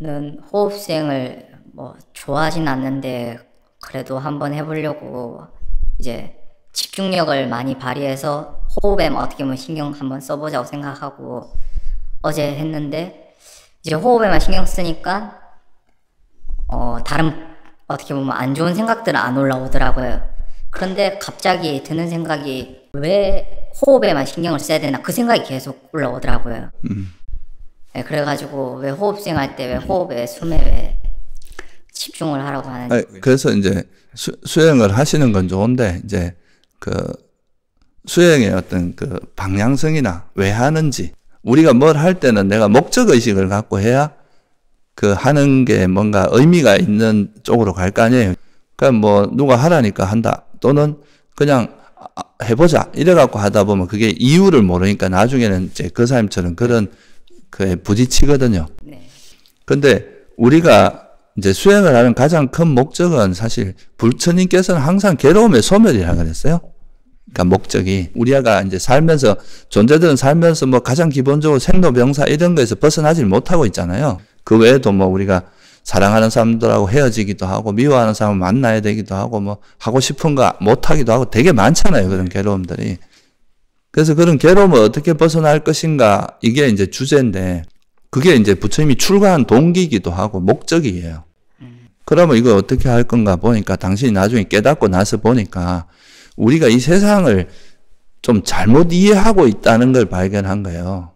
저는 호흡 수행을 뭐 좋아하진 않는데 그래도 한번 해보려고 이제 집중력을 많이 발휘해서 호흡에 어떻게 보면 신경 한번 써보자고 생각하고 어제 했는데 이제 호흡에만 신경 쓰니까 다른 어떻게 보면 안 좋은 생각들은 안 올라오더라고요. 그런데 갑자기 드는 생각이 왜 호흡에만 신경을 써야 되나 그 생각이 계속 올라오더라고요. 네, 그래가지고 왜 호흡 수행할 때 왜 호흡에 숨에 왜 집중을 하라고 하는지. 그래서 이제 수행을 하시는 건 좋은데 이제 그 수행의 어떤 그 방향성이나 왜 하는지 우리가 뭘 할 때는 내가 목적 의식을 갖고 해야 그 하는 게 뭔가 의미가 있는 쪽으로 갈 거 아니에요. 그러니까 뭐 누가 하라니까 한다 또는 그냥 해보자 이래 갖고 하다 보면 그게 이유를 모르니까 나중에는 이제 그 사람처럼 그런 그에 부딪히거든요. 네. 근데 우리가 이제 수행을 하는 가장 큰 목적은 사실 부처님께서는 항상 괴로움의 소멸이라고 그랬어요. 그러니까 목적이 우리가 이제 살면서 존재들은 살면서 뭐 가장 기본적으로 생로병사 이런 거에서 벗어나질 못하고 있잖아요. 그 외에도 뭐 우리가 사랑하는 사람들하고 헤어지기도 하고 미워하는 사람을 만나야 되기도 하고 뭐 하고 싶은 거 못하기도 하고 되게 많잖아요. 그런 괴로움들이. 그래서 그런 괴로움을 어떻게 벗어날 것인가 이게 이제 주제인데 그게 이제 부처님이 출가한 동기이기도 하고 목적이에요. 그러면 이거 어떻게 할 건가 보니까 당신이 나중에 깨닫고 나서 보니까 우리가 이 세상을 좀 잘못 이해하고 있다는 걸 발견한 거예요.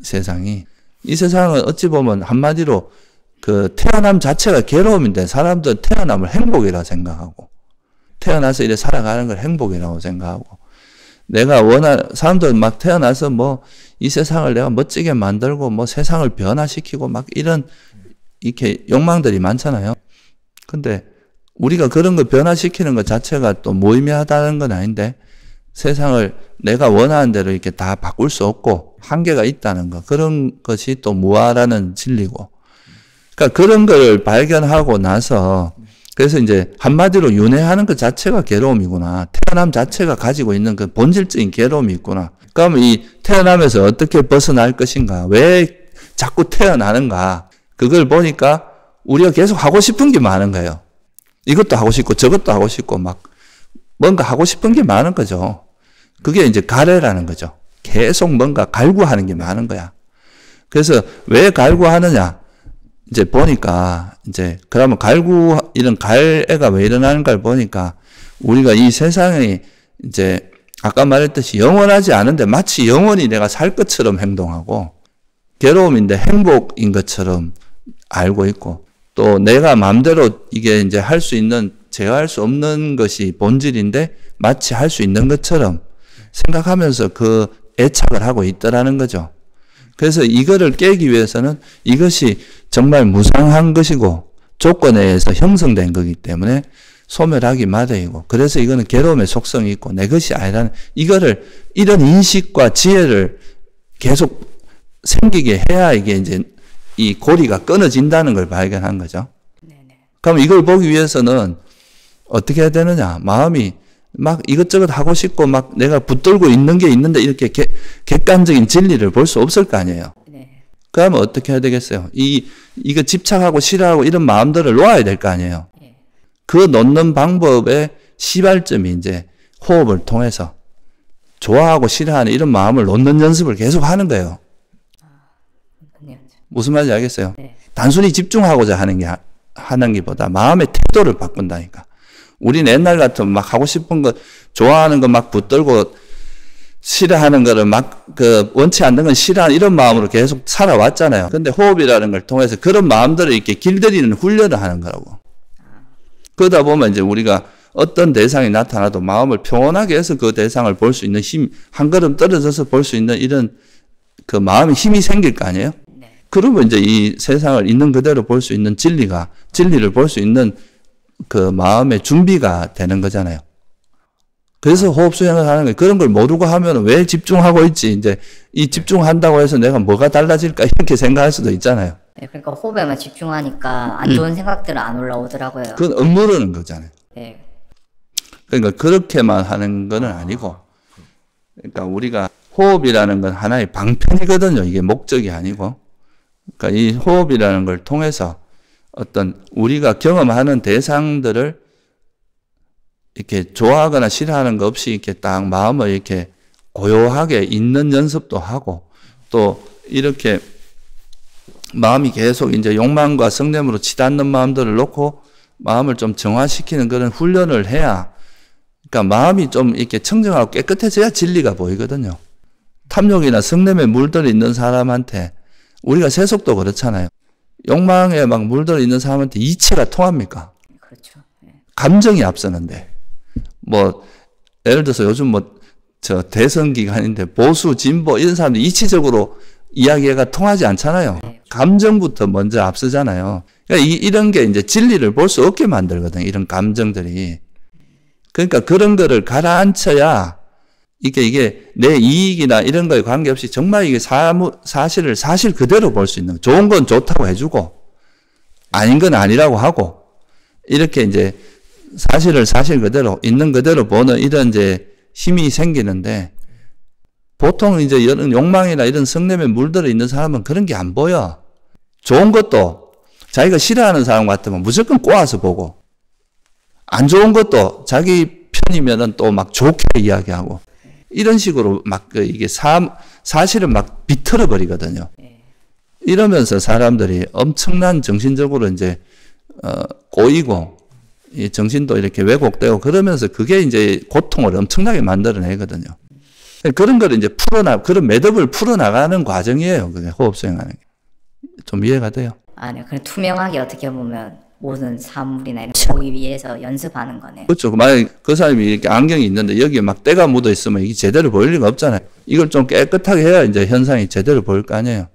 세상이. 이 세상은 어찌 보면 한마디로 그 태어남 자체가 괴로움인데 사람들은 태어남을 행복이라고 생각하고 태어나서 이래 살아가는 걸 행복이라고 생각하고 내가 사람들은 막 태어나서 뭐 이 세상을 내가 멋지게 만들고 뭐 세상을 변화시키고 막 이런 이렇게 욕망들이 많잖아요. 근데 우리가 그런 거 변화시키는 것 자체가 또 무의미하다는 건 아닌데 세상을 내가 원하는 대로 이렇게 다 바꿀 수 없고 한계가 있다는 거 그런 것이 또 무아라는 진리고 그러니까 그런 걸 발견하고 나서 그래서 이제 한마디로 윤회하는 것 자체가 괴로움이구나. 태어남 자체가 가지고 있는 그 본질적인 괴로움이 있구나. 그럼 이 태어나면서 어떻게 벗어날 것인가? 왜 자꾸 태어나는가? 그걸 보니까 우리가 계속 하고 싶은 게 많은 거예요. 이것도 하고 싶고 저것도 하고 싶고 막 뭔가 하고 싶은 게 많은 거죠. 그게 이제 가래라는 거죠. 계속 뭔가 갈구하는 게 많은 거야. 그래서 왜 갈구하느냐? 이제 보니까 이제 그러면 이런 갈애가 왜 일어나는가를 보니까 우리가 이 세상이 이제 아까 말했듯이 영원하지 않은데 마치 영원히 내가 살 것처럼 행동하고 괴로움인데 행복인 것처럼 알고 있고 또 내가 마음대로 이게 이제 할 수 있는 제어할 수 없는 것이 본질인데 마치 할 수 있는 것처럼 생각하면서 그 애착을 하고 있더라는 거죠. 그래서 이거를 깨기 위해서는 이것이 정말 무상한 것이고 조건에 의해서 형성된 거기 때문에 소멸하기 마다이고 그래서 이거는 괴로움의 속성이 있고 내 것이 아니라는 이거를 이런 인식과 지혜를 계속 생기게 해야 이게 이제 이 고리가 끊어진다는 걸 발견한 거죠. 그럼 이걸 보기 위해서는 어떻게 해야 되느냐? 마음이 막 이것저것 하고 싶고 막 내가 붙들고 있는 게 있는데 이렇게 객관적인 진리를 볼 수 없을 거 아니에요. 그러면 어떻게 해야 되겠어요? 이거 집착하고 싫어하고 이런 마음들을 놓아야 될 거 아니에요. 그 놓는 방법의 시발점이 이제 호흡을 통해서 좋아하고 싫어하는 이런 마음을 놓는 연습을 계속 하는 거예요. 무슨 말인지 알겠어요? 단순히 집중하고자 하는 게보다 마음의 태도를 바꾼다니까. 우리는 옛날 같으면 막 하고 싶은 거, 좋아하는 거 막 붙들고 싫어하는 거를 막 원치 않는 건 싫어하는 이런 마음으로 계속 살아왔잖아요. 근데 호흡이라는 걸 통해서 그런 마음들을 이렇게 길들이는 훈련을 하는 거라고. 그러다 보면 이제 우리가 어떤 대상이 나타나도 마음을 평온하게 해서 그 대상을 볼 수 있는 힘, 한 걸음 떨어져서 볼 수 있는 이런 그 마음의 힘이 생길 거 아니에요? 그러면 이제 이 세상을 있는 그대로 볼 수 있는 진리를 볼 수 있는 그 마음의 준비가 되는 거잖아요. 그래서 호흡 수행을 하는 거예요. 그런 걸 모르고 하면 왜 집중하고 있지? 이제 이 집중한다고 해서 내가 뭐가 달라질까? 이렇게 생각할 수도 있잖아요. 네, 그러니까 호흡에만 집중하니까 안 좋은 생각들은 안 올라오더라고요. 그건 억누르는 거잖아요. 네. 그러니까 그렇게만 하는 건 아니고, 그러니까 우리가 호흡이라는 건 하나의 방편이거든요. 이게 목적이 아니고. 그러니까 이 호흡이라는 걸 통해서 어떤 우리가 경험하는 대상들을 이렇게 좋아하거나 싫어하는 거 없이 이렇게 딱 마음을 이렇게 고요하게 있는 연습도 하고, 또 이렇게 마음이 계속 이제 욕망과 성냄으로 치닫는 마음들을 놓고 마음을 좀 정화시키는 그런 훈련을 해야, 그러니까 마음이 좀 이렇게 청정하고 깨끗해져야 진리가 보이거든요. 탐욕이나 성냄에 물들어 있는 사람한테, 우리가 세속도 그렇잖아요. 욕망에 막 물들어 있는 사람한테 이치가 통합니까? 그렇죠. 네. 감정이 앞서는데, 뭐 예를 들어서 요즘 뭐 저 대선 기간인데 보수 진보 이런 사람들 이치적으로 이야기가 통하지 않잖아요. 감정부터 먼저 앞서잖아요. 그러니까 이런 게 이제 진리를 볼 수 없게 만들거든, 이런 감정들이. 그러니까 그런 거를 가라앉혀야 이게 내 이익이나 이런 거에 관계없이 정말 이게 사실을 사실 그대로 볼 수 있는, 좋은 건 좋다고 해주고 아닌 건 아니라고 하고, 이렇게 이제 사실을 사실 그대로 있는 그대로 보는 이런 이제 힘이 생기는데, 보통 이제 이런 욕망이나 이런 성냄에 물들어 있는 사람은 그런 게 안 보여. 좋은 것도 자기가 싫어하는 사람 같으면 무조건 꼬아서 보고, 안 좋은 것도 자기 편이면은 또 막 좋게 이야기하고, 이런 식으로 막 이게 사실을 막 비틀어 버리거든요. 이러면서 사람들이 엄청난 정신적으로 이제 꼬이고, 이 정신도 이렇게 왜곡되고, 그러면서 그게 이제 고통을 엄청나게 만들어내거든요. 그런 걸 이제 그런 매듭을 풀어나가는 과정이에요. 그게 호흡 수행하는 게. 좀 이해가 돼요? 아니요. 그냥 투명하게 어떻게 보면 모든 사물이나 이런 거 보기 위해서 연습하는 거네. 그렇죠. 만약에 그 사람이 이렇게 안경이 있는데 여기에 막 때가 묻어 있으면 이게 제대로 보일 리가 없잖아요. 이걸 좀 깨끗하게 해야 이제 현상이 제대로 보일 거 아니에요.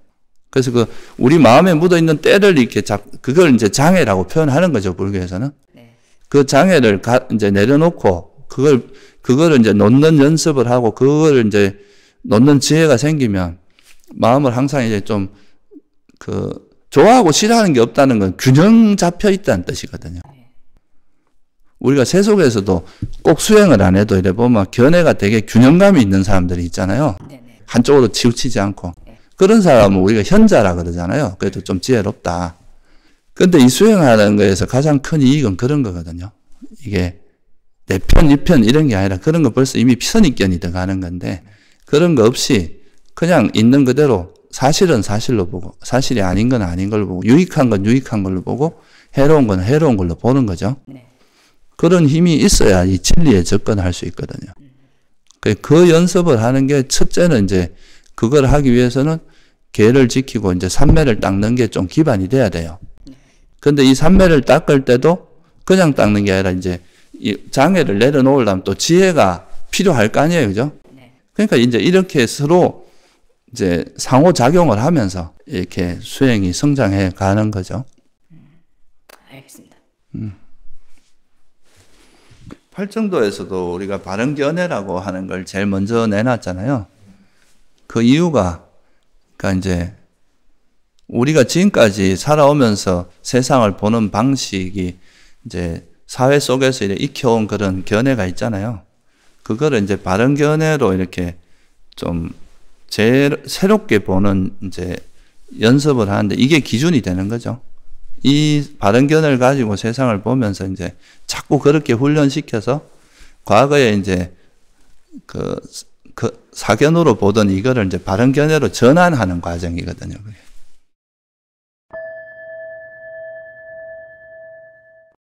그래서 그 우리 마음에 묻어 있는 때를 이렇게 그걸 이제 장애라고 표현하는 거죠, 불교에서는. 네. 그 장애를 이제 내려놓고 그거를 이제 놓는 연습을 하고, 그거를 이제 놓는 지혜가 생기면 마음을 항상 이제 좀 좋아하고 싫어하는 게 없다는 건 균형 잡혀 있다는 뜻이거든요. 우리가 세속에서도 꼭 수행을 안 해도 이래 보면 견해가 되게 균형감이 있는 사람들이 있잖아요. 네네. 한쪽으로 치우치지 않고. 그런 사람은 우리가 현자라 그러잖아요. 그래도 좀 지혜롭다. 근데 이 수행하는 거에서 가장 큰 이익은 그런 거거든요. 이게 내 편, 네 편 이런 게 아니라, 그런 거 벌써 이미 선입견이 들어가는 건데, 그런 거 없이 그냥 있는 그대로 사실은 사실로 보고, 사실이 아닌 건 아닌 걸로 보고, 유익한 건 유익한 걸로 보고, 해로운 건 해로운 걸로 보는 거죠. 네. 그런 힘이 있어야 이 진리에 접근할 수 있거든요. 그 연습을 하는 게, 첫째는 이제 그걸 하기 위해서는 계를 지키고 이제 삼매를 닦는 게 좀 기반이 돼야 돼요. 근데 이 삼매를 닦을 때도 그냥 닦는 게 아니라 이제 이 장애를 내려놓으려면 또 지혜가 필요할 거 아니에요, 그죠? 그러니까 이제 이렇게 서로 이제 상호작용을 하면서 이렇게 수행이 성장해 가는 거죠. 알겠습니다. 팔정도에서도 우리가 바른견해라고 하는 걸 제일 먼저 내놨잖아요. 그 이유가, 그러니까 이제 우리가 지금까지 살아오면서 세상을 보는 방식이 이제 사회 속에서 이렇게 익혀온 그런 견해가 있잖아요. 그거를 이제 바른 견해로 이렇게 좀 새롭게 보는 이제 연습을 하는데, 이게 기준이 되는 거죠. 이 바른 견해를 가지고 세상을 보면서 이제 자꾸 그렇게 훈련시켜서 과거에 이제 그 사견으로 보던 이거를 이제 바른 견해로 전환하는 과정이거든요.